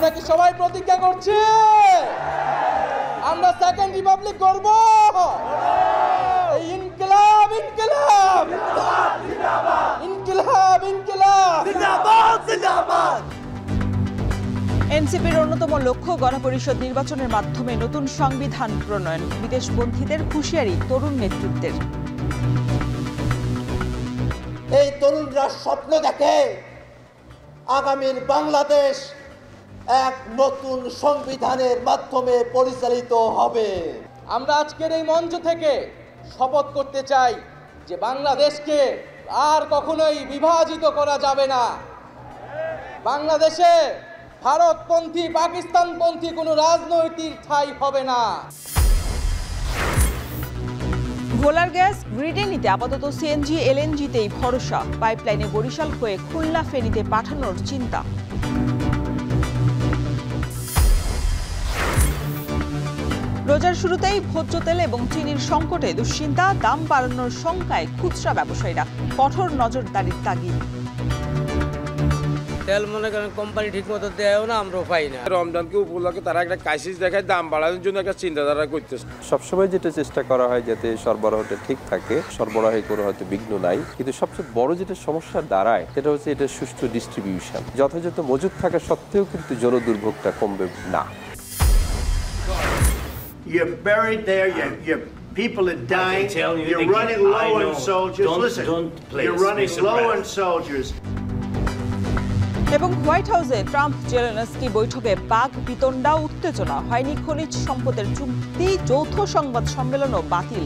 আমরা কি সবাই প্রতিজ্ঞা করছি আমরা সেকেন্ড রিপাবলিক করব? ইনকিলাব ইনকিলাব ইনকিলাব ইনকিলাব জিন্দাবাদ জিন্দাবাদ। এনসিপির অন্যতম লক্ষ্য গণপরিষদ নির্বাচনের মাধ্যমে নতুন সংবিধান প্রণয়ন। বিদেশবন্ধীদের হুঁশিয়ারি তরুণ নেতৃত্বের। এই তরুণরা স্বপ্ন দেখে আগামীর বাংলাদেশ এক নতুন সংবিধানের মাধ্যমে পরিচালিত হবে। আমরা আজকের এই মঞ্চ থেকে শপথ করতে চাই যে বাংলাদেশকে আর কখনোই বিভাজিত করা যাবে না। বাংলাদেশে ভারতপন্থী পাকিস্তানপন্থী কোনো রাজনৈতিক ঠাঁই হবে না। ভোলার গ্যাস গ্রিডে নিতে আপাতত সিএনজি এলএনজিতেই ভরসা। পাইপলাইনে বরিশাল হয়ে খুলনা ফেনীতে পাঠানোর চিন্তা। রোজার শুরুতেই ভোজ্য তেল এবং চিনির সংকটে দুশ্চিন্তা। দাম বাড়ানোর শঙ্কায় খুচরা ব্যবসায়ীরা। কঠোর নজরদারির তাগিদ। তেল মনে করেন কোম্পানি ঠিক মতো দেয়ও না, আমরাও পাই না। রমজানকে উপলক্ষে তারা একটা ক্রাইসিস দেখায়, দাম বাড়ানোর জন্য একটা চিন্তাধারা করতেছে। সবসময় যেটা চেষ্টা করা হয় যাতে সরবরাহটা ঠিক থাকে, সরবরাহ করে হয়তো বিঘ্ন নাই, কিন্তু সবচেয়ে বড় যেটা সমস্যা দাঁড়ায় সেটা হচ্ছে এটা সুষ্ঠু ডিস্ট্রিবিউশন। যথাযথ মজুদ থাকা সত্ত্বেও কিন্তু জনদুর্ভোগটা কমবে না। You're buried there. Your people are dying. You're running low on soldiers. Listen, you're running low on soldiers. এবং হোয়াইট হাউসে ট্রাম্প জেলেনস্কি বৈঠকে বাঘ বিতণ্ডা, উত্তেজনা। হয়নি খনিজ সম্পদের চুক্তি। যৌথ সংবাদ সম্মেলনও বাতিল।